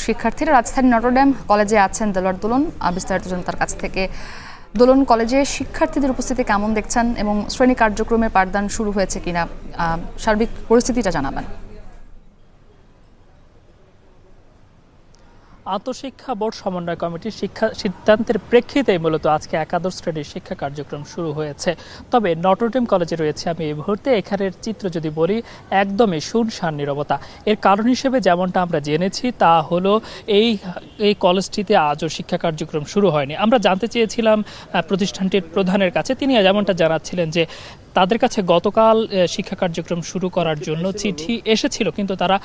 শিক্ষার্থীরা রাজধানী নটরডেম কলেজে আছেন দেলোয়ার দোলন। বিস্তারিত জনতার কাছ থেকে দোলন, কলেজে শিক্ষার্থীদের উপস্থিতি কেমন দেখছেন এবং শ্রেণী কার্যক্রমের পাঠদান শুরু হয়েছে কিনা সার্বিক পরিস্থিতিটা জানাবেন। আন্তঃশিক্ষা বোর্ড সমন্বয় কমিটির শিক্ষা সিদ্ধান্তের প্রেক্ষিতে মূলত আজকে একাদশ শ্রেণীর শিক্ষা কার্যক্রম শুরু হয়েছে। তবে নটরডেম কলেজে রয়েছে আমি এই মুহূর্তে। এখানের চিত্র যদি বলি, একদমই শুনশান নীরবতা। এর কারণ হিসেবে যেমনটা আমরা জেনেছি তা হলো এই কলেজটিতে আজও শিক্ষা কার্যক্রম শুরু হয়নি। আমরা জানতে চেয়েছিলাম প্রতিষ্ঠানটির প্রধানের কাছে, তিনি যেমনটা জানাচ্ছিলেন যে তাদের কাছে গতকাল শিক্ষা কার্যক্রম শুরু করার জন্য চিঠি এসেছিল, কিন্তু তারা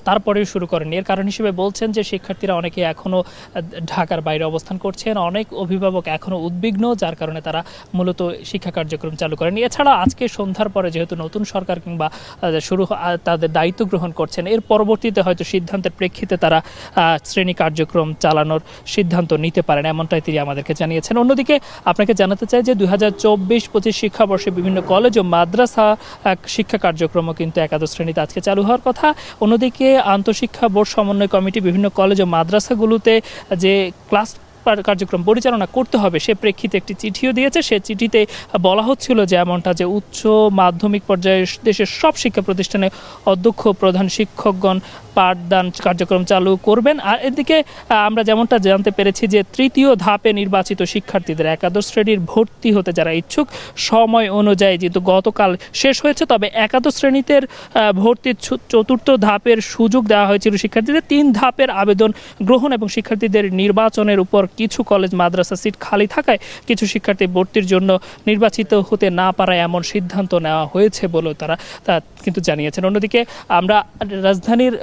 তারপরেও শুরু করেনি। এর কারণ হিসেবে বলছেন যে শিক্ষার্থীরা অনেকে এখনও ঢাকার বাইরে অবস্থান করছেন, অনেক অভিভাবক এখনও উদ্বিগ্ন, যার কারণে তারা মূলত শিক্ষা কার্যক্রম চালু করেনি। এছাড়া আজকে সন্ধ্যার পরে যেহেতু নতুন সরকার কিংবা তাদের দায়িত্ব গ্রহণ করছেন, এর পরবর্তীতে হয়তো সিদ্ধান্তের প্রেক্ষিতে তারা শ্রেণী কার্যক্রম চালানোর সিদ্ধান্ত নিতে পারেন, এমনটাই তিনি আমাদেরকে জানিয়েছেন। অন্যদিকে আপনাকে জানাতে চাই যে 2024-25 শিক্ষাবর্ষে বিভিন্ন কলেজ ও মাদ্রাসা শিক্ষা কার্যক্রমও কিন্তু একাদশ শ্রেণীতে আজকে চালু হওয়ার কথা। অন্যদিকে আন্তঃশিক্ষা বোর্ড সমন্বয় কমিটি বিভিন্ন কলেজ ও মাদ্রাসাগুলোতে যে ক্লাস কার্যক্রম পরিচালনা করতে হবে সে প্রেক্ষিতে একটি চিঠিও দিয়েছে। সে চিঠিতে বলা হচ্ছিল যে এমনটা যে উচ্চ মাধ্যমিক পর্যায়ে দেশের সব শিক্ষা প্রতিষ্ঠানে অধ্যক্ষ প্রধান শিক্ষকগণ পাঠদান কার্যক্রম চালু করবেন। আর এদিকে আমরা যেমনটা জানতে পেরেছি যে তৃতীয় ধাপে নির্বাচিত শিক্ষার্থীদের একাদশ শ্রেণীর ভর্তি হতে যারা ইচ্ছুক সময় অনুযায়ী যেহেতু গতকাল শেষ হয়েছে, তবে একাদশ শ্রেণীতে ভর্তির চতুর্থ ধাপের সুযোগ দেওয়া হয়েছিল শিক্ষার্থীদের। 3 ধাপের আবেদন গ্রহণ এবং শিক্ষার্থীদের নির্বাচনের উপর কিছু কলেজ মাদ্রাসা সিট খালি থাকায় কিছু শিক্ষার্থী ভর্তির জন্য নির্বাচিত হতে না পারায় এমন সিদ্ধান্ত নেওয়া হয়েছে বলেও তারা কিন্তু জানিয়েছেন। অন্যদিকে আমরা রাজধানীর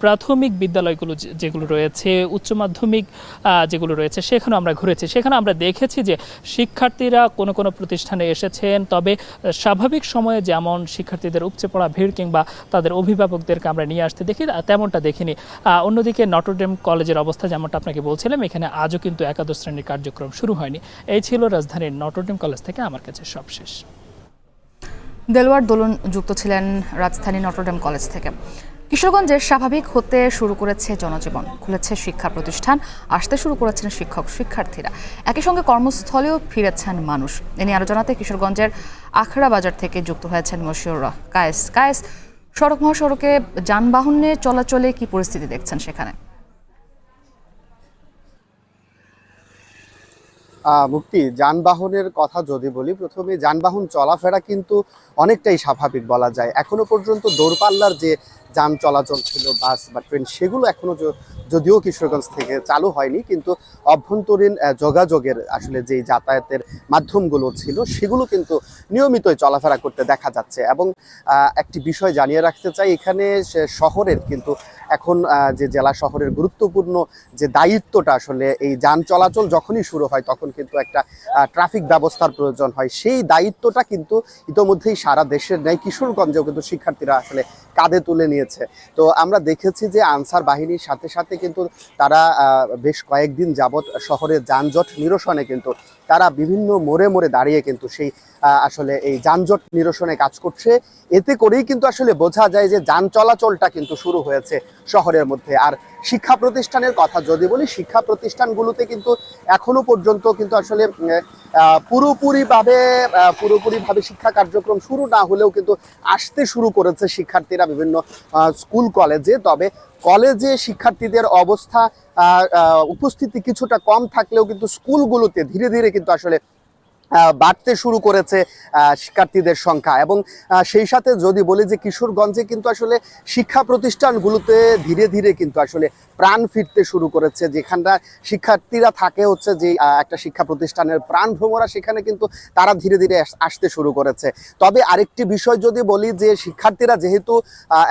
প্রাথমিক বিদ্যালয়গুলো যেগুলো রয়েছে, উচ্চ মাধ্যমিক যেগুলো রয়েছে সেখানে আমরা ঘুরেছি। সেখানে আমরা দেখেছি যে শিক্ষার্থীরা কোনো প্রতিষ্ঠানে এসেছেন, তবে স্বাভাবিক সময়ে যেমন শিক্ষার্থীদের উপচে পড়া ভিড় কিংবা তাদের অভিভাবকদেরকে আমরা নিয়ে আসতে দেখি তেমনটা দেখিনি। অন্যদিকে নটরডেম কলেজের অবস্থা যেমনটা আপনাকে বলছিলাম, এখানে আজও কিন্তু একাদশ শ্রেণীর কার্যক্রম শুরু হয়নি। এই ছিল রাজধানীর নটরডেম কলেজ থেকে আমার কাছে সবশেষ। দেলোয়ার দোলন যুক্ত ছিলেন রাজধানী নটরডেম কলেজ থেকে। কিশোরগঞ্জের স্বাভাবিক হতে শুরু করেছে জনজীবন, খুলেছে শিক্ষা প্রতিষ্ঠান, আসতে শুরু করেছেন শিক্ষক শিক্ষার্থীরা, একই সঙ্গে কর্মস্থলেও ফিরেছেন মানুষ। এ নিয়ে আরো জানাতে কিশোরগঞ্জের আখড়া বাজার থেকে যুক্ত হয়েছেন মশিউর কায়েস। সড়ক মহাসড়কে যানবাহনে চলাচলে কি পরিস্থিতি দেখছেন সেখানে? মুক্তি, যানবাহনের কথা যদি বলি, প্রথমে যানবাহন চলাফেরা কিন্তু অনেকটাই স্বাভাবিক বলা যায়। এখনো পর্যন্ত দূরপাল্লার যে যান চলাচল ছিল, বাস বা ট্রেন, সেগুলো এখনো যদিও কিশোরগঞ্জ থেকে চালু হয়নি, কিন্তু অভ্যন্তরীণ যোগাযোগের আসলে যে যাতায়াতের মাধ্যমগুলো ছিল সেগুলো কিন্তু নিয়মিতই চলাফেরা করতে দেখা যাচ্ছে। এবং একটি বিষয় জানিয়ে রাখতে চাই, এখানে শহরের কিন্তু এখন যে জেলা শহরের গুরুত্বপূর্ণ যে দায়িত্বটা, আসলে এই যান চলাচল যখনই শুরু হয় তখন কিন্তু একটা ট্রাফিক ব্যবস্থার প্রয়োজন হয়। সেই দায়িত্বটা কিন্তু ইতোমধ্যেই সারা দেশের ন্যায় কিশোরগঞ্জেও কিন্তু শিক্ষার্থীরা আসলে কাঁধে তুলে নিয়েছে। তো আমরা দেখেছি যে আনসার বাহিনীর সাথে সাথে কিন্তু তারা বেশ কয়েকদিন যাবৎ শহরের যানজট নিরসনে কিন্তু তারা বিভিন্ন মোড়ে দাঁড়িয়ে কিন্তু সেই আসলে এই যানজট নিরসনে কাজ করছে। এতে করেই কিন্তু আসলে বোঝা যায় যে যান চলাচলটা কিন্তু শুরু হয়েছে শহরের মধ্যে। আর শিক্ষা প্রতিষ্ঠানের কথা যদি বলি, শিক্ষা প্রতিষ্ঠানগুলোতে কিন্তু এখনো পর্যন্ত কিন্তু আসলে পুরোপুরিভাবে শিক্ষা কার্যক্রম শুরু না হলেও কিন্তু আসতে শুরু করেছে শিক্ষার্থীরা বিভিন্ন স্কুল কলেজে। তবে কলেজে শিক্ষার্থীদের অবস্থা উপস্থিতি কিছুটা কম থাকলেও কিন্তু স্কুলগুলোতে ধীরে ধীরে কিন্তু আসলে বাড়তে শুরু করেছে শিক্ষার্থীদের সংখ্যা। এবং সেই সাথে যদি বলি যে কিশোরগঞ্জে কিন্তু আসলে শিক্ষা প্রতিষ্ঠানগুলোতে ধীরে ধীরে কিন্তু আসলে প্রাণ ফিরতে শুরু করেছে। যেখানটা শিক্ষার্থীরা থাকে হচ্ছে যে একটা শিক্ষা প্রতিষ্ঠানের প্রাণ ভ্রমরা, সেখানে কিন্তু তারা ধীরে ধীরে আসতে শুরু করেছে। তবে আরেকটি বিষয় যদি বলি যে শিক্ষার্থীরা যেহেতু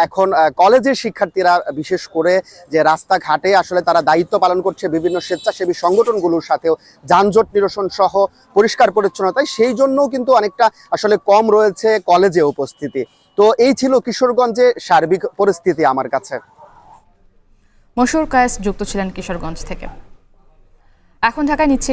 এখন কলেজের শিক্ষার্থীরা বিশেষ করে যে রাস্তাঘাটে আসলে তারা দায়িত্ব পালন করছে বিভিন্ন স্বেচ্ছাসেবী সংগঠনগুলোর সাথেও যানজট নিরসন সহ পরিষ্কার পরিচ্ছন্নতায়, সেই জন্যও কিন্তু অনেকটা আসলে কম রয়েছে কলেজে উপস্থিতি। তো এই ছিল কিশোরগঞ্জে সার্বিক পরিস্থিতি আমার কাছে। মশিউর কায়েস যুক্ত ছিলেন কিশোরগঞ্জ থেকে। এখন ঢাকায় নিচ্ছে